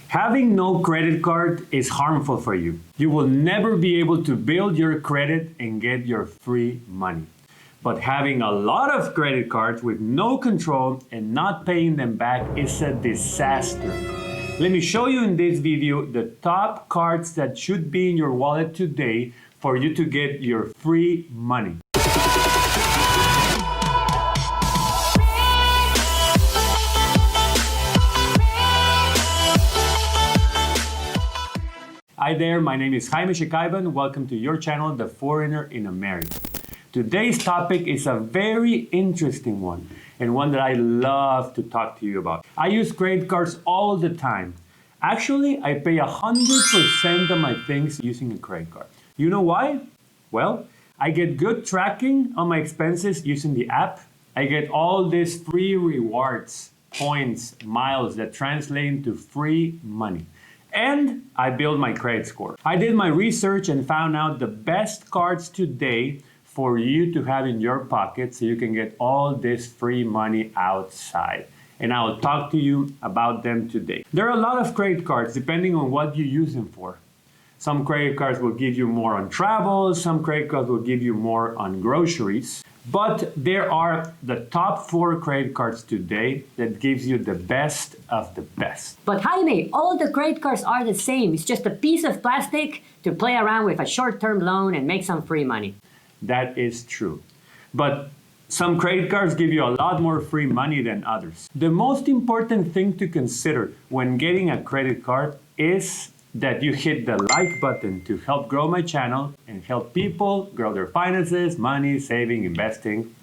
Having no credit card is harmful for you. You will never be able to build your credit and get your free money. But having a lot of credit cards with no control and not paying them back is a disaster. Let me show you in this video the top cards that should be in your wallet today for you to get your free money. Hi there, my name is Jaime Shekaiban. Welcome to your channel, The Foreigner in America. Today's topic is a very interesting one and one that I love to talk to you about. I use credit cards all the time. Actually, I pay 100% of my things using a credit card. You know why? Well, I get good tracking on my expenses using the app. I get all these free rewards, points, miles that translate into free money. And I build my credit score. I did my research and found out the best cards today for you to have in your pocket so you can get all this free money outside. And I will talk to you about them today. There are a lot of credit cards depending on what you use them for. Some credit cards will give you more on travel, some credit cards will give you more on groceries. But there are the top 4 credit cards today that gives you the best of the best. But Jaime, all the credit cards are the same. It's just a piece of plastic to play around with a short-term loan and make some free money. That is true. But some credit cards give you a lot more free money than others. The most important thing to consider when getting a credit card is that you hit the like button to help grow my channel and help people grow their finances, money, saving, investing,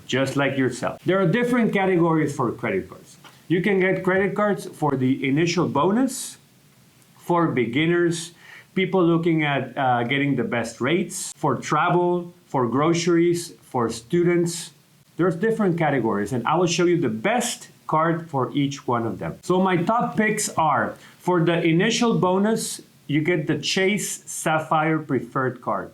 just like yourself. There are different categories for credit cards. You can get credit cards for the initial bonus, for beginners, people looking at getting the best rates, for travel, for groceries, for students. There's different categories and I will show you the best card for each one of them. So my top picks are, for the initial bonus, you get the Chase Sapphire Preferred card.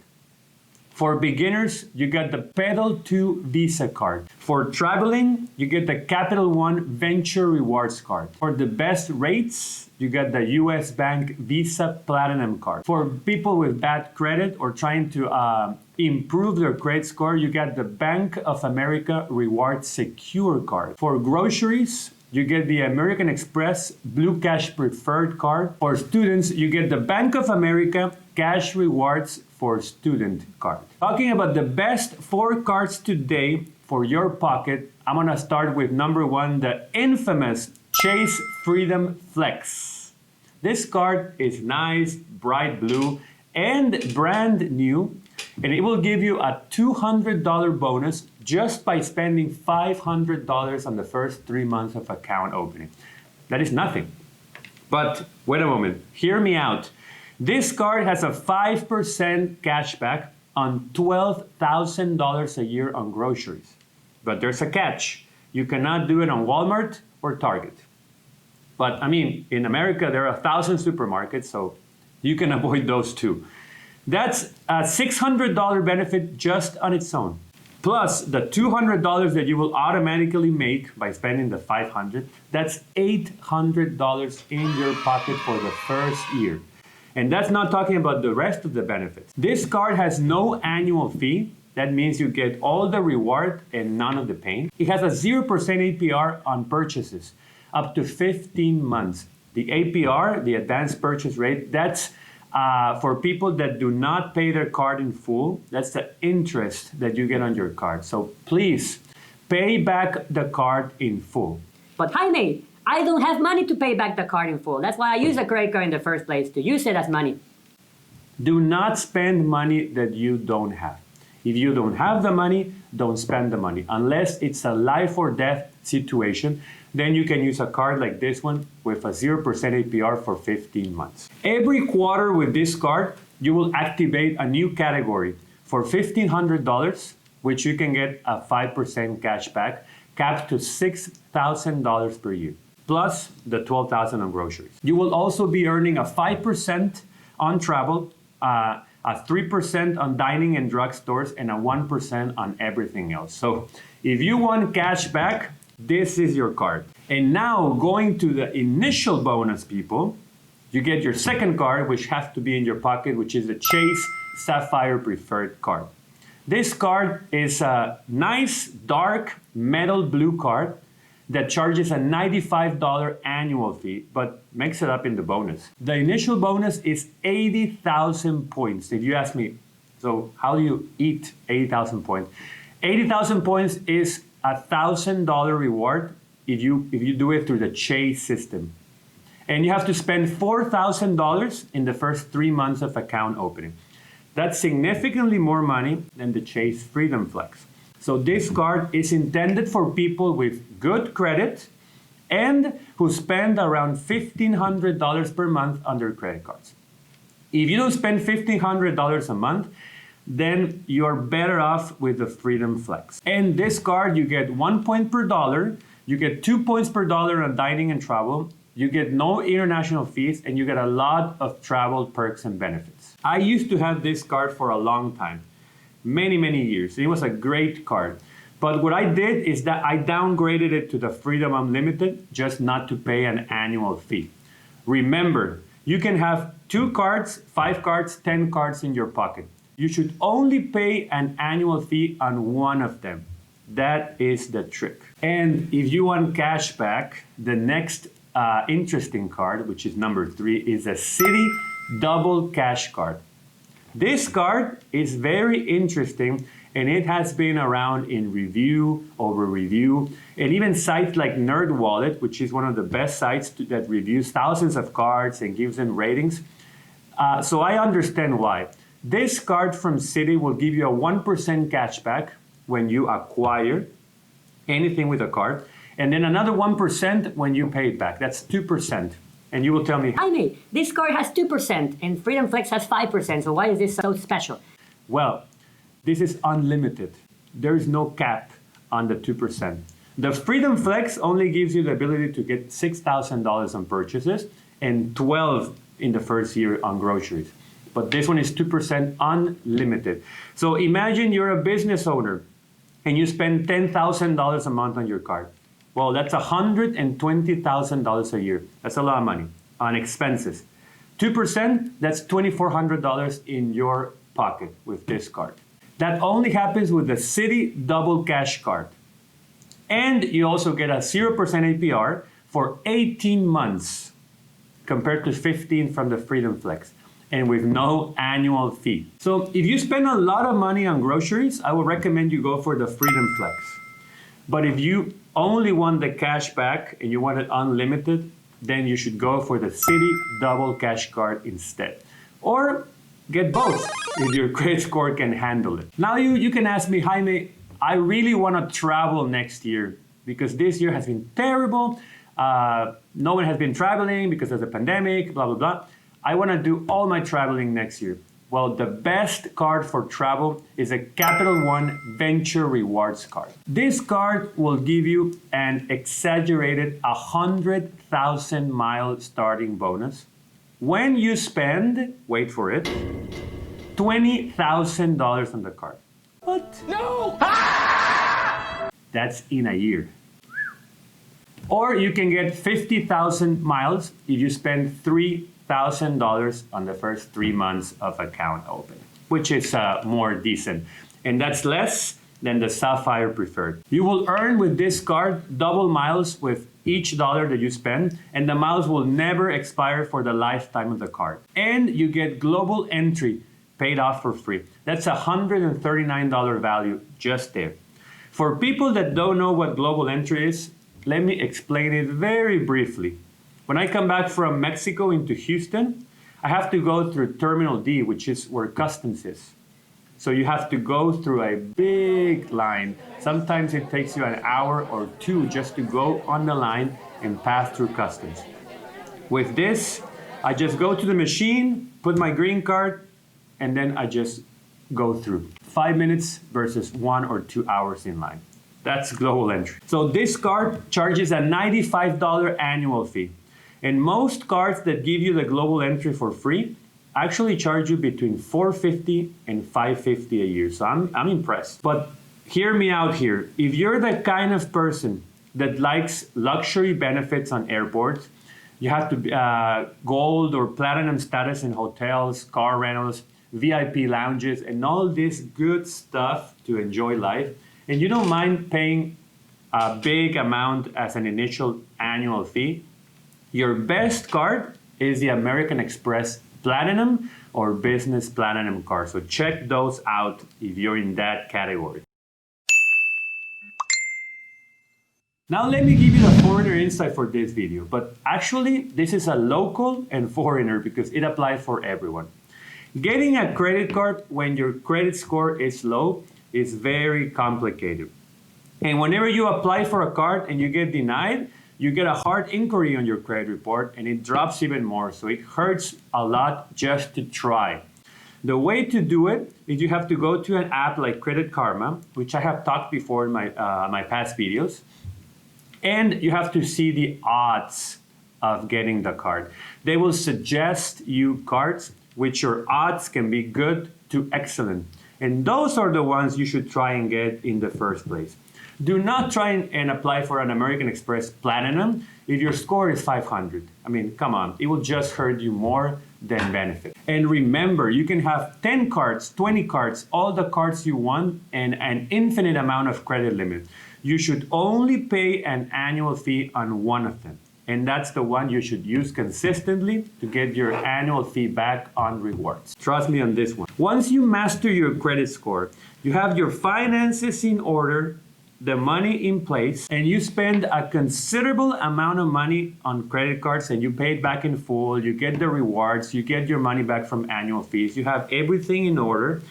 For beginners, you get the Pedal 2 Visa card. For traveling, you get the Capital One Venture Rewards card. For the best rates, you get the US Bank Visa Platinum card. For people with bad credit or trying to improve their credit score, you get the Bank of America Rewards Secure card. For groceries, you get the American Express Blue Cash Preferred card. For students, you get the Bank of America Cash Rewards for Student card. Talking about the best 4 cards today for your pocket, I'm gonna start with number 1, the infamous Chase Freedom Flex. This card is nice, bright blue, and brand new, and it will give you a $200 bonus just by spending $500 on the first 3 months of account opening. That is nothing. But wait a moment, hear me out. This card has a 5% cashback on $12,000 a year on groceries. But there's a catch. You cannot do it on Walmart or Target. But I mean, in America, there are 1,000 supermarkets, so you can avoid those too. That's a $600 benefit just on its own. Plus the $200 that you will automatically make by spending the $500, that's $800 in your pocket for the first year. And that's not talking about the rest of the benefits. This card has no annual fee. That means you get all the reward and none of the pain. It has a 0% APR on purchases up to 15 months. The APR, the advanced purchase rate, that's for people that do not pay their card in full. That's the interest that you get on your card. So please pay back the card in full. But Jaime, I don't have money to pay back the card in full. That's why I use a credit card in the first place, to use it as money. Do not spend money that you don't have. If you don't have the money, don't spend the money. Unless it's a life or death situation, then you can use a card like this one with a 0% APR for 15 months. Every quarter with this card, you will activate a new category for $1,500, which you can get a 5% cash back, capped to $6,000 per year, plus the $12,000 on groceries. You will also be earning a 5% on travel, a 3% on dining and drugstores, and a 1% on everything else. So if you want cash back, this is your card. And now going to the initial bonus, people, You get your second card, which has to be in your pocket, which is the Chase Sapphire Preferred card. This card is a nice, dark, metal blue card that charges a $95 annual fee, but makes it up in the bonus. The initial bonus is 80,000 points. If you ask me, so how do you eat 80,000 points? 80,000 points is a $1,000 reward if you do it through the Chase system. And you have to spend $4,000 in the first 3 months of account opening. That's significantly more money than the Chase Freedom Flex. So this card is intended for people with good credit and who spend around $1,500 per month on their credit cards. If you don't spend $1,500 a month, then you're better off with the Freedom Flex. And this card, you get 1 point per dollar, you get 2 points per dollar on dining and travel, you get no international fees, and you get a lot of travel perks and benefits. I used to have this card for a long time, many years. It was a great card. But what I did is that I downgraded it to the Freedom Unlimited just not to pay an annual fee. Remember, you can have 2 cards, 5 cards, 10 cards in your pocket. You should only pay an annual fee on one of them. That is the trick. And if you want cash back, the next interesting card, which is number 3, is a Citi Double Cash Card. This card is very interesting, and it has been around in review, over review, and even sites like NerdWallet, which is one of the best sites that reviews thousands of cards and gives them ratings. So I understand why. This card from Citi will give you a 1% cashback when you acquire anything with a card, and then another 1% when you pay it back. That's 2%. And you will tell me, Jaime, this card has 2% and Freedom Flex has 5%, so why is this so special? well, this is unlimited. There is no cap on the 2%. The Freedom Flex only gives you the ability to get $6,000 on purchases and 12 in the first year on groceries. But this one is 2% unlimited. So imagine you're a business owner and you spend $10,000 a month on your card. Well, that's $120,000 a year. That's a lot of money on expenses. 2%, that's $2,400 in your pocket with this card. That only happens with the Citi Double Cash Card. And you also get a 0% APR for 18 months compared to 15 from the Freedom Flex, and with no annual fee. So if you spend a lot of money on groceries, I would recommend you go for the Freedom Flex. But if you only want the cash back and you want it unlimited, then you should go for the Citi Double Cash Card instead. Or get both if your credit score can handle it. Now you can ask me, Jaime, I really want to travel next year because this year has been terrible. No one has been traveling because of the pandemic, blah, blah, blah. I want to do all my traveling next year. Well, the best card for travel is a Capital One Venture Rewards card. This card will give you an exaggerated 100,000 mile starting bonus when you spend, wait for it, $20,000 on the card. What? No! That's in a year. Or you can get 50,000 miles if you spend $3,000 on the first 3 months of account opening, which is more decent. And that's less than the Sapphire Preferred. You will earn with this card double miles with each dollar that you spend, and the miles will never expire for the lifetime of the card. And you get global entry paid off for free. That's a $139 value just there. For people that don't know what global entry is, let me explain it very briefly. When I come back from Mexico into Houston, I have to go through Terminal D, which is where customs is. So you have to go through a big line. Sometimes it takes you an hour or 2 just to go on the line and pass through customs. With this, I just go to the machine, put my green card, and then I just go through. 5 minutes versus 1 or 2 hours in line. That's global entry. So this card charges a $95 annual fee. And most cards that give you the global entry for free actually charge you between $450 and $550 a year. So I'm impressed. But hear me out here. If you're the kind of person that likes luxury benefits on airports, You have to be gold or platinum status in hotels, car rentals, VIP lounges, and all this good stuff to enjoy life. And you don't mind paying a big amount as an initial annual fee. Your best card is the American Express Platinum or Business Platinum card. So check those out if you're in that category. Now let me give you the foreigner insight for this video, but actually this is a local and foreigner because it applies for everyone. Getting a credit card when your credit score is low is very complicated. And whenever you apply for a card and you get denied, you get a hard inquiry on your credit report and it drops even more. So it hurts a lot just to try. The way to do it is you have to go to an app like Credit Karma, which I have talked before in my past videos. And you have to see the odds of getting the card. They will suggest you cards which your odds can be good to excellent. And those are the ones you should try and get in the first place. Do not try and apply for an American Express Platinum if your score is 500. I mean, come on, it will just hurt you more than benefit. And remember, you can have 10 cards, 20 cards, all the cards you want, and an infinite amount of credit limit. You should only pay an annual fee on one of them. And that's the one you should use consistently to get your annual fee back on rewards. Trust me on this one. Once you master your credit score, you have your finances in order, the money in place, and you spend a considerable amount of money on credit cards and you pay it back in full, you get the rewards, you get your money back from annual fees, you have everything in order,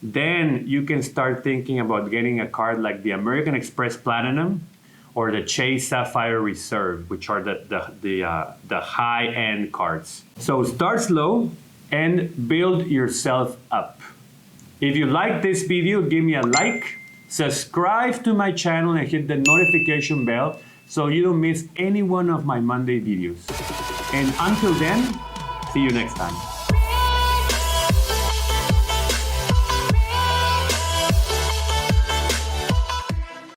then you can start thinking about getting a card like the American Express Platinum or the Chase Sapphire Reserve, which are the high-end cards. So start slow and build yourself up. If you like this video, give me a like, subscribe to my channel and hit the notification bell so you don't miss any one of my Monday videos. And until then, see you next time.